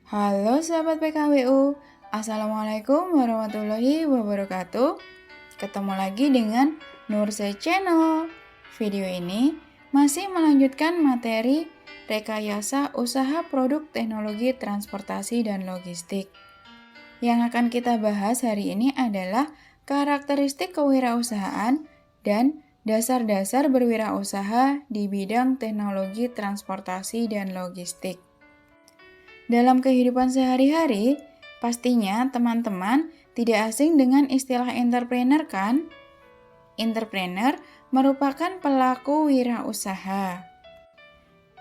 Halo sahabat PKWU, Assalamualaikum warahmatullahi wabarakatuh. Ketemu lagi dengan Nurse Channel. Video ini masih melanjutkan materi rekayasa usaha produk teknologi transportasi dan logistik. Yang akan kita bahas hari ini adalah karakteristik kewirausahaan dan dasar-dasar berwirausaha di bidang teknologi transportasi dan logistik. Dalam kehidupan sehari-hari, pastinya teman-teman tidak asing dengan istilah entrepreneur kan? Entrepreneur merupakan pelaku wirausaha.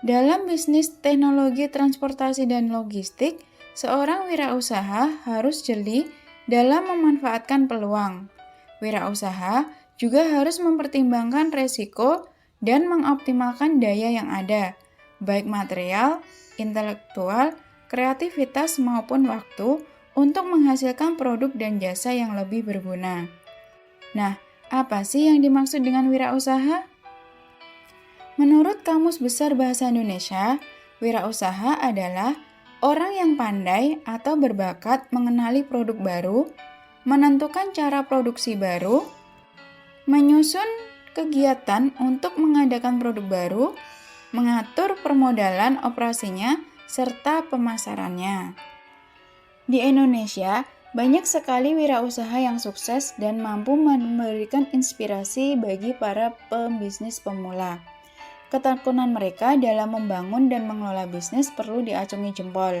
Dalam bisnis teknologi transportasi dan logistik, seorang wirausaha harus jeli dalam memanfaatkan peluang. Wirausaha juga harus mempertimbangkan resiko dan mengoptimalkan daya yang ada, baik material, intelektual, kreativitas maupun waktu untuk menghasilkan produk dan jasa yang lebih berguna. Nah, apa sih yang dimaksud dengan wirausaha? Menurut Kamus Besar Bahasa Indonesia, wirausaha adalah orang yang pandai atau berbakat mengenali produk baru, menentukan cara produksi baru, menyusun kegiatan untuk mengadakan produk baru, mengatur permodalan operasinya, serta pemasarannya. Di Indonesia, banyak sekali wirausaha yang sukses dan mampu memberikan inspirasi bagi para pembisnis pemula. Ketekunan mereka dalam membangun dan mengelola bisnis perlu diacungi jempol.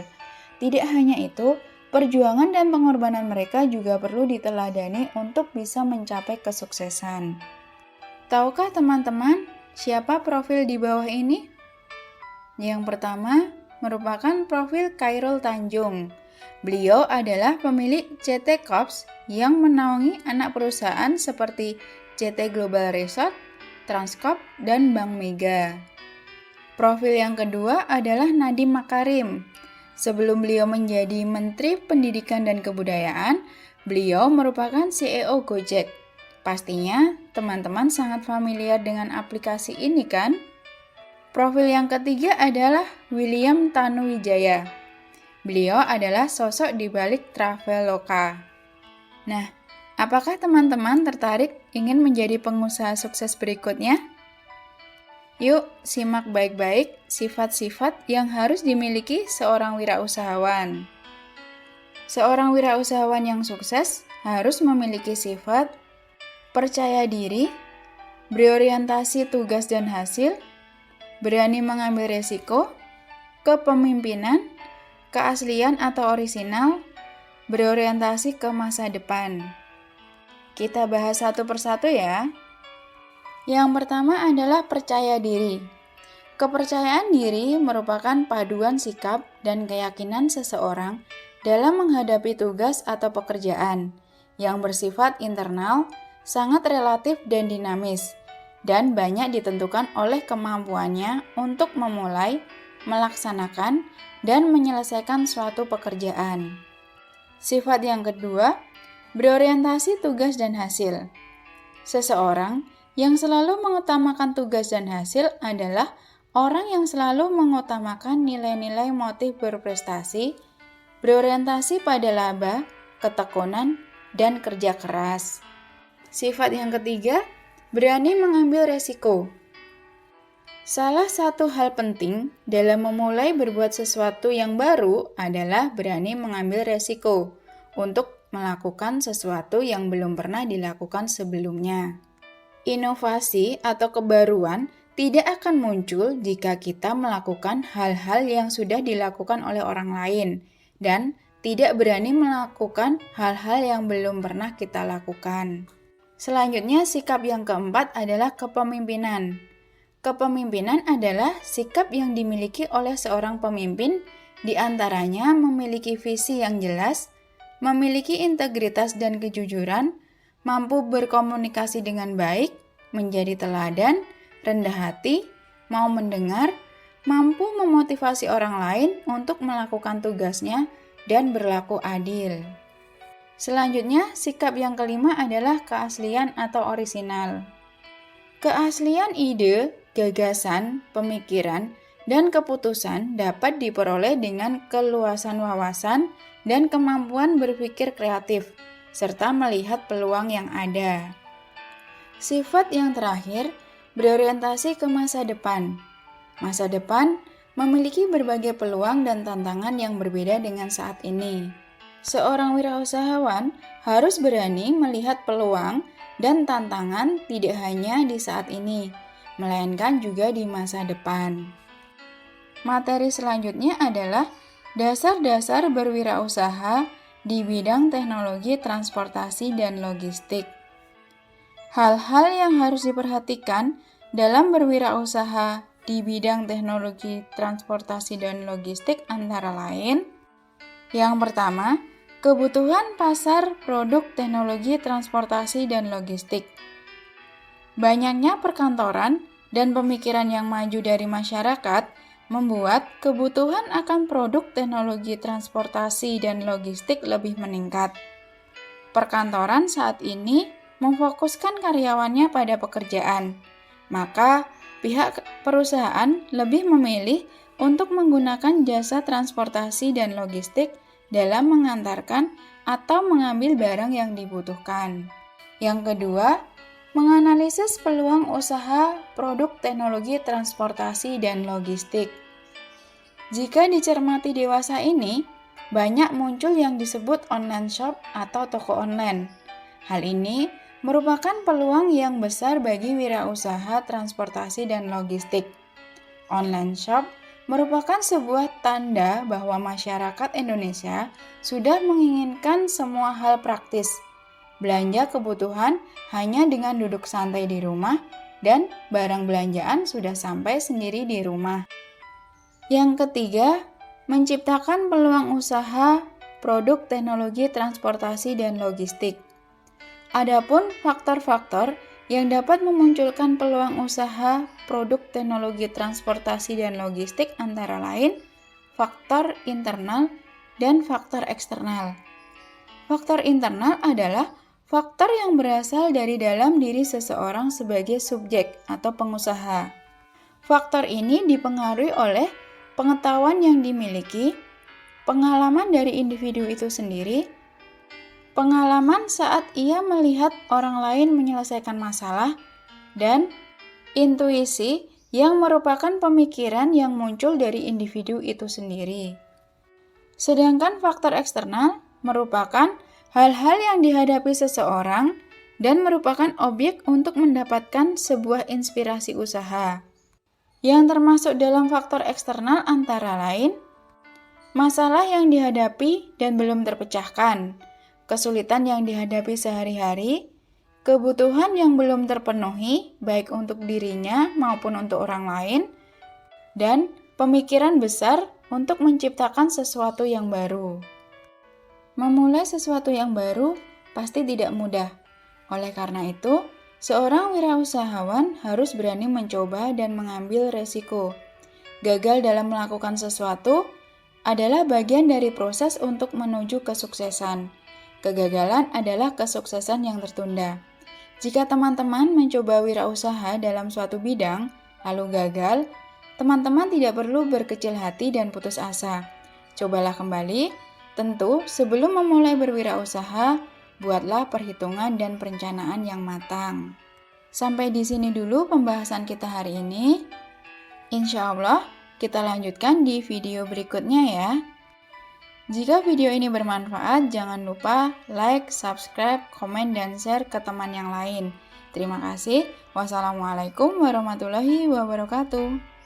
Tidak hanya itu, perjuangan dan pengorbanan mereka juga perlu diteladani untuk bisa mencapai kesuksesan. Tahukah teman-teman siapa profil di bawah ini? Yang pertama merupakan profil Khairul Tanjung. Beliau adalah pemilik CT Corps yang menaungi anak perusahaan seperti CT Global Resort, Transcorp, dan Bank Mega. Profil yang kedua adalah Nadiem Makarim. Sebelum beliau menjadi Menteri Pendidikan dan Kebudayaan, beliau merupakan CEO Gojek. Pastinya teman-teman sangat familiar dengan aplikasi ini kan? Profil yang ketiga adalah William Tanuwijaya. Beliau adalah sosok di balik Traveloka. Nah, apakah teman-teman tertarik ingin menjadi pengusaha sukses berikutnya? Yuk, simak baik-baik sifat-sifat yang harus dimiliki seorang wirausahawan. Seorang wirausahawan yang sukses harus memiliki sifat percaya diri, berorientasi tugas dan hasil, berani mengambil resiko, kepemimpinan, keaslian atau orisinal, berorientasi ke masa depan. Kita bahas satu persatu ya. Yang pertama adalah percaya diri. Kepercayaan diri merupakan paduan sikap dan keyakinan seseorang dalam menghadapi tugas atau pekerjaan yang bersifat internal, sangat relatif dan dinamis, dan banyak ditentukan oleh kemampuannya untuk memulai, melaksanakan, dan menyelesaikan suatu pekerjaan. Sifat yang kedua, berorientasi tugas dan hasil. Seseorang yang selalu mengutamakan tugas dan hasil adalah orang yang selalu mengutamakan nilai-nilai motif berprestasi, berorientasi pada laba, ketekunan, dan kerja keras. Sifat yang ketiga, berani mengambil resiko. Salah satu hal penting dalam memulai berbuat sesuatu yang baru adalah berani mengambil resiko untuk melakukan sesuatu yang belum pernah dilakukan sebelumnya. Inovasi atau kebaruan tidak akan muncul jika kita melakukan hal-hal yang sudah dilakukan oleh orang lain dan tidak berani melakukan hal-hal yang belum pernah kita lakukan. Selanjutnya, sikap yang keempat adalah kepemimpinan. Kepemimpinan adalah sikap yang dimiliki oleh seorang pemimpin, di antaranya memiliki visi yang jelas, memiliki integritas dan kejujuran, mampu berkomunikasi dengan baik, menjadi teladan, rendah hati, mau mendengar, mampu memotivasi orang lain untuk melakukan tugasnya, dan berlaku adil. Selanjutnya, sikap yang kelima adalah keaslian atau orisinal. Keaslian ide, gagasan, pemikiran, dan keputusan dapat diperoleh dengan keluasan wawasan dan kemampuan berpikir kreatif, serta melihat peluang yang ada. Sifat yang terakhir, berorientasi ke masa depan. Masa depan memiliki berbagai peluang dan tantangan yang berbeda dengan saat ini. Seorang wirausahawan harus berani melihat peluang dan tantangan tidak hanya di saat ini, melainkan juga di masa depan. Materi selanjutnya adalah dasar-dasar berwirausaha di bidang teknologi transportasi dan logistik. Hal-hal yang harus diperhatikan dalam berwirausaha di bidang teknologi transportasi dan logistik antara lain: yang pertama, kebutuhan pasar produk teknologi transportasi dan logistik. Banyaknya perkantoran dan pemikiran yang maju dari masyarakat membuat kebutuhan akan produk teknologi transportasi dan logistik lebih meningkat. Perkantoran saat ini memfokuskan karyawannya pada pekerjaan, maka pihak perusahaan lebih memilih untuk menggunakan jasa transportasi dan logistik dalam mengantarkan atau mengambil barang yang dibutuhkan. Yang kedua, menganalisis peluang usaha produk teknologi transportasi dan logistik. Jika dicermati dewasa ini, banyak muncul yang disebut online shop atau toko online. Hal ini merupakan peluang yang besar bagi wirausaha transportasi dan logistik. Online shop merupakan sebuah tanda bahwa masyarakat Indonesia sudah menginginkan semua hal praktis. Belanja kebutuhan hanya dengan duduk santai di rumah dan barang belanjaan sudah sampai sendiri di rumah. Yang ketiga, menciptakan peluang usaha produk teknologi transportasi dan logistik. Adapun faktor-faktor yang dapat memunculkan peluang usaha produk teknologi transportasi dan logistik antara lain faktor internal dan faktor eksternal. Faktor internal adalah faktor yang berasal dari dalam diri seseorang sebagai subjek atau pengusaha. Faktor ini dipengaruhi oleh pengetahuan yang dimiliki, pengalaman dari individu itu sendiri, pengalaman saat ia melihat orang lain menyelesaikan masalah, dan intuisi yang merupakan pemikiran yang muncul dari individu itu sendiri. Sedangkan faktor eksternal merupakan hal-hal yang dihadapi seseorang dan merupakan objek untuk mendapatkan sebuah inspirasi usaha. Yang termasuk dalam faktor eksternal antara lain, masalah yang dihadapi dan belum terpecahkan, kesulitan yang dihadapi sehari-hari, kebutuhan yang belum terpenuhi baik untuk dirinya maupun untuk orang lain, dan pemikiran besar untuk menciptakan sesuatu yang baru. Memulai sesuatu yang baru pasti tidak mudah. Oleh karena itu, seorang wirausahawan harus berani mencoba dan mengambil resiko. Gagal dalam melakukan sesuatu adalah bagian dari proses untuk menuju kesuksesan. Kegagalan adalah kesuksesan yang tertunda. Jika teman-teman mencoba wirausaha dalam suatu bidang, lalu gagal, teman-teman tidak perlu berkecil hati dan putus asa. Cobalah kembali. Tentu, sebelum memulai berwirausaha, buatlah perhitungan dan perencanaan yang matang. Sampai di sini dulu pembahasan kita hari ini. Insya Allah, kita lanjutkan di video berikutnya ya. Jika video ini bermanfaat, jangan lupa like, subscribe, komen, dan share ke teman yang lain. Terima kasih. Wassalamualaikum warahmatullahi wabarakatuh.